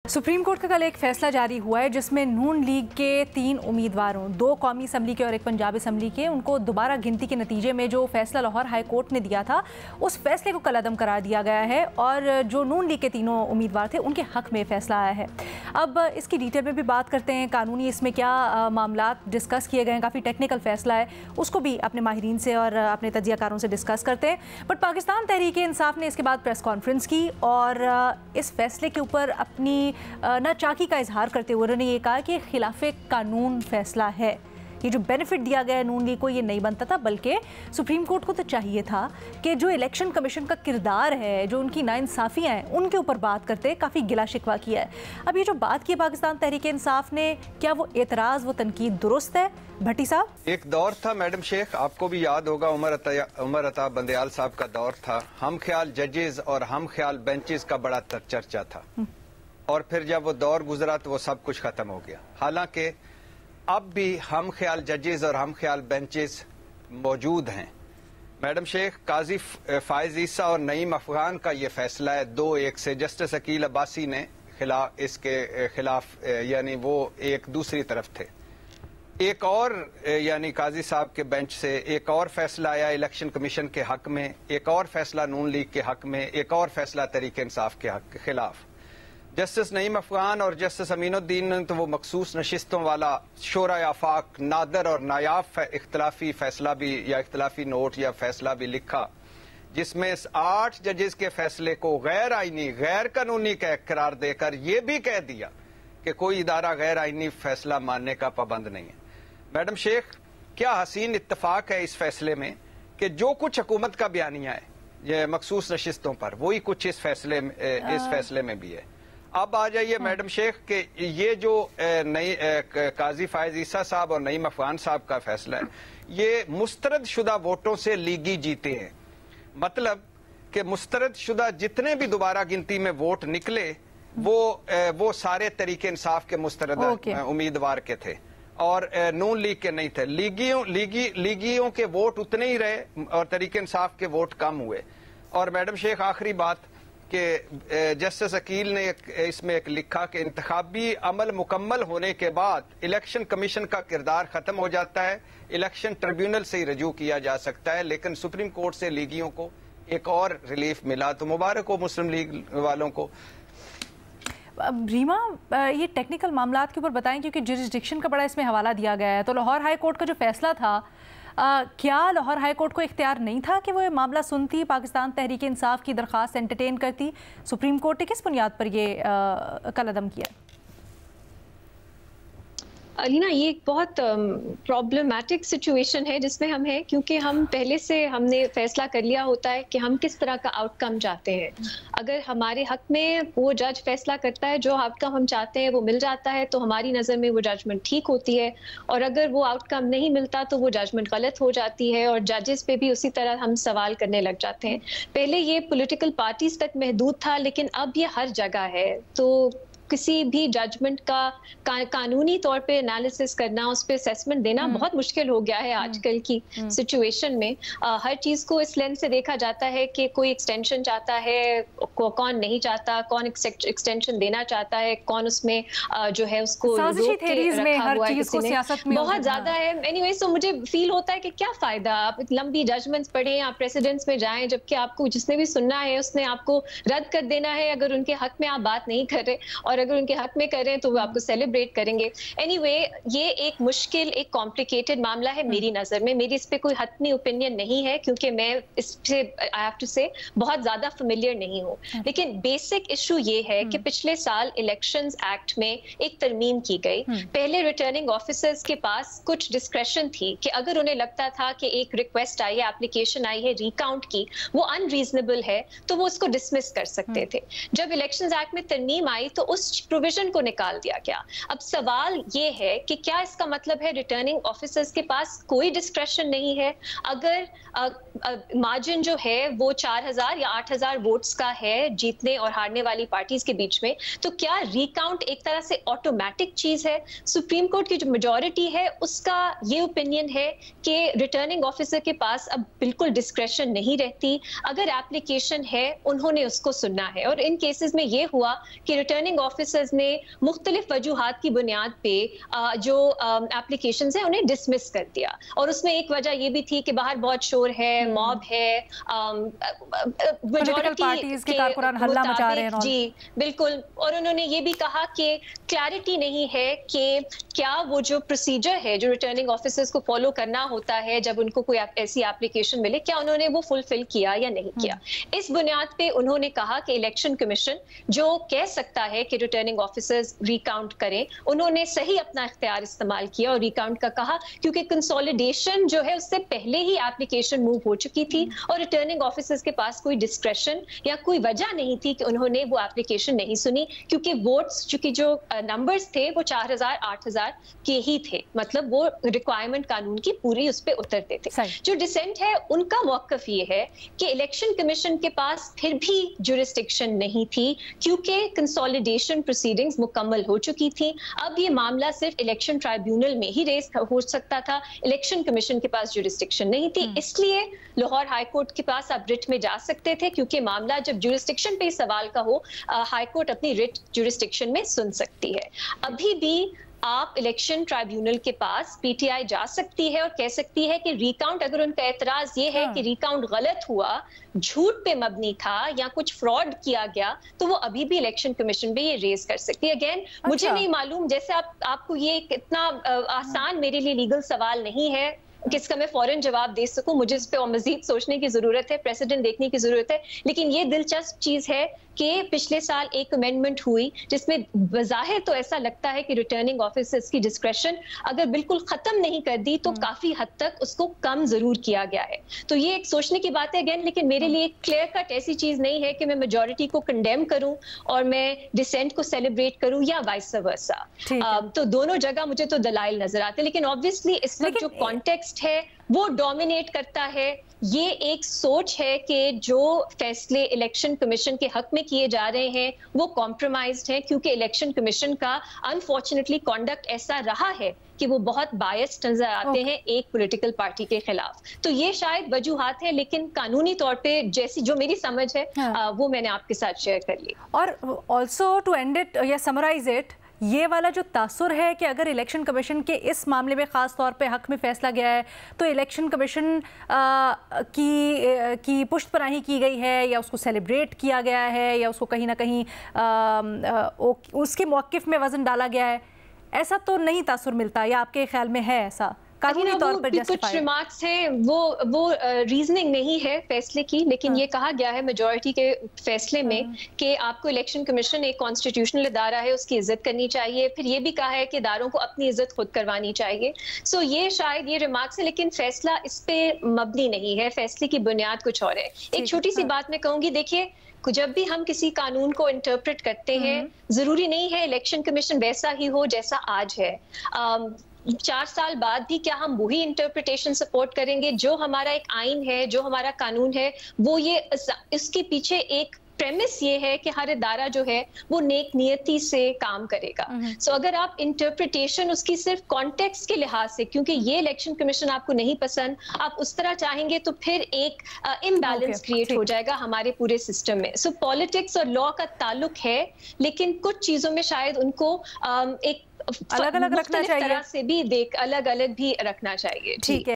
Supreme court का कल एक फैसला जारी हुआ है जिसमें नून लीग के 3 उम्मीदवारों, 2 कौमी असम्बली के और 1 पंजाब असम्बली के, उनको दोबारा गिनती के नतीजे में जो फैसला लाहौर हाई कोर्ट ने दिया था उस फैसले को कलअदम करार दिया गया है और जो नून लीग के तीनों उम्मीदवार थे उनके हक में फैसला आया है। अब इसकी डिटेल में भी बात करते हैं, कानूनी इसमें क्या मामला डिस्कस किए गए हैं, काफ़ी टेक्निकल फैसला है, उसको भी अपने माहिरीन से और अपने तजियाकारों से डिस्कस करते हैं। बट पाकिस्तान तहरीक इंसाफ ने इसके बाद प्रेस कॉन्फ्रेंस की और इस फैसले के ऊपर अपनी नाचाकी का इजहार करते हुए उन्होंने ये कहा कि खिलाफे कानून फैसला है। ये जो बेनिफिट दिया गया है नून लीग को ये नहीं बनता था, बल्कि सुप्रीम कोर्ट को तो चाहिए था कि जो इलेक्शन कमीशन का किरदार है, जो उनकी नाइंसाफ़ियाँ हैं, उनके ऊपर बात करते काफ़ी गिला शिकवा किया है। अब ये जो बात की पाकिस्तान तहरीक इंसाफ ने, क्या वो एतराज़, वो तनकीद दुरुस्त है? भट्टी साहब, एक दौर था मैडम शेख, आपको भी याद होगा, उमर अता बंदयाल साहब का दौर था, हम ख्याल जजेस और हम ख्याल बेंचेस का बड़ा चर्चा था और फिर जब वो दौर गुजरा तो वो सब कुछ खत्म हो गया। हालांकि अब भी हम ख्याल जजेस और हम ख्याल बेंचेस मौजूद हैं। मैडम शेख, काजी फायज ईसा और नईम अफगान का ये फैसला है 2-1 से। जस्टिस अकील अब्बासी ने इसके खिलाफ यानी वो एक दूसरी तरफ थे। एक और यानी काजी साहब के बेंच से एक और फैसला आया इलेक्शन कमीशन के हक में, एक और फैसला नून लीग के हक में, एक और फैसला तहरीक इंसाफ के हक के खिलाफ। जस्टिस नईम अफगान और जस्टिस अमीनुद्दीन ने तो वो मखसूस नशिस्तों वाला शोरा आफाक नादर और नायाब इख्तलाफी फैसला भी या इख्तलाफी नोट या फैसला भी लिखा, जिसमें 8 जजेस के फैसले को गैर आईनी, गैर कानूनी करार देकर यह भी कह दिया कि कोई इदारा गैर आईनी फैसला मानने का पाबंद नहीं है। मैडम शेख, क्या हसीन इत्तफाक है इस फैसले में कि जो कुछ हुकूमत का बयानिया है ये मखसूस नशिस्तों पर, वही कुछ इस फैसले में भी है। अब आ जाइए मैडम शेख कि ये जो नई काजी फायज ईसा साहब और नईम अफगान साहब का फैसला है, ये मुस्तरद शुदा वोटों से लीगी जीते हैं। मतलब कि मुस्तरद शुदा जितने भी दोबारा गिनती में वोट निकले वो सारे तरीके इंसाफ के मुस्तरद उम्मीदवार के थे और नून लीग के नहीं थे। लीगियों के वोट उतने ही रहे और तरीके इंसाफ के वोट कम हुए। और मैडम शेख, आखिरी बात कि जस्टिस अकील ने इसमें एक लिखा कि इंतखाबी अमल मुकम्मल होने के बाद इलेक्शन कमीशन का किरदार खत्म हो जाता है, इलेक्शन ट्रिब्यूनल से ही रजू किया जा सकता है, लेकिन सुप्रीम कोर्ट से लीगियों को एक और रिलीफ मिला, तो मुबारक हो मुस्लिम लीग वालों को। रीमा, ये टेक्निकल मामलात के ऊपर बताएं क्योंकि जुरिस्डिक्शन का बड़ा इसमें हवाला दिया गया है। तो लाहौर हाई कोर्ट का जो फैसला था, क्या लाहौर हाई कोर्ट को इख्तियार नहीं था कि वो ये मामला सुनती, पाकिस्तान तहरीक इंसाफ की दरख्वास्त एंटरटेन करती? सुप्रीम कोर्ट ने किस बुनियाद पर ये कलअदम किया? अलीना, ये एक बहुत प्रॉब्लमेटिक सिचुएशन है जिसमें हम हैं, क्योंकि हम पहले से हमने फैसला कर लिया होता है कि हम किस तरह का आउटकम चाहते हैं। अगर हमारे हक में वो जज फैसला करता है, जो आउटकम हम चाहते हैं वो मिल जाता है, तो हमारी नज़र में वो जजमेंट ठीक होती है, और अगर वो आउटकम नहीं मिलता तो वो जजमेंट गलत हो जाती है और जजेस पे भी उसी तरह हम सवाल करने लग जाते हैं। पहले ये पॉलिटिकल पार्टीज तक महदूद था, लेकिन अब ये हर जगह है। तो किसी भी जजमेंट का कानूनी तौर पे एनालिसिस करना, उस पे असेसमेंट देना बहुत मुश्किल हो गया है आजकल की सिचुएशन में। हर चीज को इस लेंस से देखा जाता है कि कोई एक्सटेंशन चाहता है, कौन नहीं चाहता, कौन एक्सटेंशन देना चाहता है, कौन उसमें जो है उसको रोक के रखा हुआ है किसी ने, बहुत ज्यादा है। एनीवेज, तो मुझे फील होता है कि क्या फायदा आप लंबी जजमेंट्स पढ़ें, आप प्रेसिडेंट्स में जाएं, जबकि आपको जिसने भी सुनना है उसने आपको रद्द कर देना है अगर उनके हक में आप बात नहीं कर रहे, और अगर उनके हक में करें तो वो आपको सेलिब्रेट करेंगे। एनीवे, ये एक मुश्किल, एक कॉम्प्लिकेटेड मामला है मेरी नजर में। मेरी इस पे कोई हतमी ओपिनियन नहीं है क्योंकि मैं इससे आई हैव टू से बहुत ज्यादा फेमिलियर नहीं हूँ। लेकिन बेसिक इशू ये है कि पिछले साल इलेक्शंस एक्ट में एक तरमीम की गई। पहले रिटर्निंग ऑफिसर्स के पास कुछ डिस्क्रेशन थी कि अगर उन्हें लगता था कि एक रिक्वेस्ट आई है, एप्लीकेशन आई है रिकाउंट की, वो अनरीजनेबल है, तो वो उसको डिसमिस कर सकते थे। जब इलेक्शंस एक्ट में तरमीम आई तो उस प्रोविजन को निकाल दिया गया। अब सवाल ये है कि क्या इसका मतलब है रिटर्निंग ऑफिसर्स के पास कोई डिस्क्रेशन नहीं है? अगर मार्जिन जो है वो 4000 या 8000 वोट्स का है जीतने और हारने वाली पार्टीज के बीच में, तो क्या रिकाउंट एक तरह से ऑटोमेटिक चीज है? सुप्रीम कोर्ट की जो मेजॉरिटी है उसका ये ओपिनियन है कि रिटर्निंग ऑफिसर के पास अब बिल्कुल डिस्क्रेशन नहीं रहती। अगर एप्लीकेशन है उन्होंने उसको सुनना है, और इन केसेस में ये हुआ कि रिटर्निंग ऑफिसर ऑफिसर्स ने मुख्तलिफ वजूहात की बुनियाद पे जो एप्लीकेशंस हैं उन्हें डिसमिस कर दिया। और उसमें एक वजह ये भी थी कि बाहर बहुत शोर है, मॉब है, पॉलिटिकल पार्टीज के कारकुनान हल्ला मचा रहे हैं। जी बिल्कुल। और उन्होंने ये भी कहा कि क्लैरिटी नहीं है कि क्या वो जो प्रोसीजर है जो रिटर्निंग ऑफिसर्स को फॉलो करना होता है जब उनको कोई ऐसी एप्लीकेशन मिले, क्या उन्होंने वो फुलफिल किया या नहीं किया। इस बुनियाद पे उन्होंने कहा कि इलेक्शन कमीशन जो कह सकता है कि रिटर्निंग ऑफिसर्स रिकाउंट करें, उन्होंने सही अपना इख्तियार इस्तेमाल किया और रिकाउंट का कहा, क्योंकि कंसोलिडेशन जो है उससे पहले ही एप्लीकेशन मूव हो चुकी थी और रिटर्निंग ऑफिसर्स के पास कोई डिस्क्रेशन या कोई वजह नहीं थी कि उन्होंने वो एप्लीकेशन नहीं सुनी, क्योंकि वोट्स चूंकि जो नंबर्स थे वो 4000 8000 के ही थे, मतलब वो रिक्वायरमेंट कानून की पूरी उस पर उतरते थे। जो डिसेंट है उनका मौकफ ये है कि इलेक्शन कमीशन के पास फिर भी जुरिस्डिक्शन नहीं थी, क्योंकि कंसोलिडेशन प्रोसीडिंग्स मुकम्मल हो चुकी थी। अब ये मामला सिर्फ इलेक्शन ट्राइब्यूनल में ही रेज हो सकता था, इलेक्शन कमीशन के पास जुरिस्डिक्शन नहीं थी। इसलिए लाहौर हाई कोर्ट के पास आप रिट में जा सकते थे, क्योंकि मामला जब जुरिस्डिक्शन पे सवाल का हो, हाई कोर्ट अपनी रिट जुरिस्डिक्शन में सुन सकती है। अभी भी आप इलेक्शन ट्राइब्यूनल के पास पीटीआई जा सकती है और कह सकती है कि रिकाउंट, अगर उनका एतराज ये है कि रिकाउंट गलत हुआ, झूठ पे मबनी था या कुछ फ्रॉड किया गया, तो वो अभी भी इलेक्शन कमीशन पे ये रेज कर सकती है। अगेन मुझे नहीं मालूम, जैसे आपको ये इतना आसान मेरे लिए लीगल सवाल नहीं है किसका मैं फौरन जवाब दे सकूं, मुझे इस पे मजीद सोचने की जरूरत है, प्रेसिडेंट देखने की जरूरत है। लेकिन ये दिलचस्प चीज है कि पिछले साल एक अमेंडमेंट हुई जिसमें बज़ाहिर तो ऐसा लगता है कि रिटर्निंग ऑफिसर्स की डिस्क्रेशन अगर बिल्कुल खत्म नहीं कर दी तो काफी हद तक उसको कम जरूर किया गया है। तो ये एक सोचने की बात है अगेन, लेकिन मेरे लिए क्लियर कट ऐसी चीज नहीं है कि मैं मेजॉरिटी को कंडेम करूं और मैं डिसेंट को सेलिब्रेट करूं या वाइस वर्सा। तो दोनों जगह मुझे तो दलाइल नजर आते हैं, लेकिन ऑब्वियसली इस वक्त जो कॉन्टेक्स्ट है वो डोमिनेट करता है। ये एक सोच है कि जो फैसले इलेक्शन कमीशन के हक में किए जा रहे हैं वो कॉम्प्रोमाइज्ड है, क्योंकि इलेक्शन कमीशन का अनफॉर्चुनेटली कॉन्डक्ट ऐसा रहा है कि वो बहुत बायस्ड नजर आते हैं एक पॉलिटिकल पार्टी के खिलाफ। तो ये शायद वजूहात है, लेकिन कानूनी तौर पे जैसी जो मेरी समझ है वो मैंने आपके साथ शेयर कर ली। और ऑल्सो टू एंड इट या समराइज इट, ये वाला जो तासुर है कि अगर इलेक्शन कमीशन के इस मामले में ख़ास तौर पे हक में फैसला गया है तो इलेक्शन कमीशन की पुष्टपनाही की गई है या उसको सेलिब्रेट किया गया है या उसको कहीं ना कहीं उसके मौक़िफ़ में वज़न डाला गया है, ऐसा तो नहीं तासुर मिलता, या आपके ख्याल में है ऐसा? कानूनी तौर पर कुछ रिमार्क्स हैं, वो रीजनिंग नहीं है फैसले की, लेकिन ये कहा गया है मेजॉरिटी के फैसले में कि आपको इलेक्शन कमीशन एक कॉन्स्टिट्यूशनल इदारा है, उसकी इज्जत करनी चाहिए। फिर ये भी कहा है कि इदारों को अपनी इज्जत खुद करवानी चाहिए। सो ये शायद ये रिमार्क्स है, लेकिन फैसला इस पे मबनी नहीं है, फैसले की बुनियाद कुछ और है। एक छोटी सी बात मैं कहूंगी, देखिए जब भी हम किसी कानून को इंटरप्रेट करते हैं, जरूरी नहीं है इलेक्शन कमीशन वैसा ही हो जैसा आज है। 4 साल बाद भी क्या हम वही इंटरप्रिटेशन सपोर्ट करेंगे? जो हमारा एक आइन है, जो हमारा कानून है, वो ये इसके पीछे एक प्रेमिस ये है कि हर इदारा जो है वो नेक नियति से काम करेगा। सो अगर आप इंटरप्रिटेशन उसकी सिर्फ कॉन्टेक्स्ट के लिहाज से, क्योंकि ये इलेक्शन कमीशन आपको नहीं पसंद, आप उस तरह चाहेंगे तो फिर एक इम्बैलेंस क्रिएट हो जाएगा हमारे पूरे सिस्टम में। सो पॉलिटिक्स और लॉ का ताल्लुक है, लेकिन कुछ चीजों में शायद उनको एक अलग अलग रखना चाहिए, तरह से भी अलग अलग भी रखना चाहिए। ठीक है।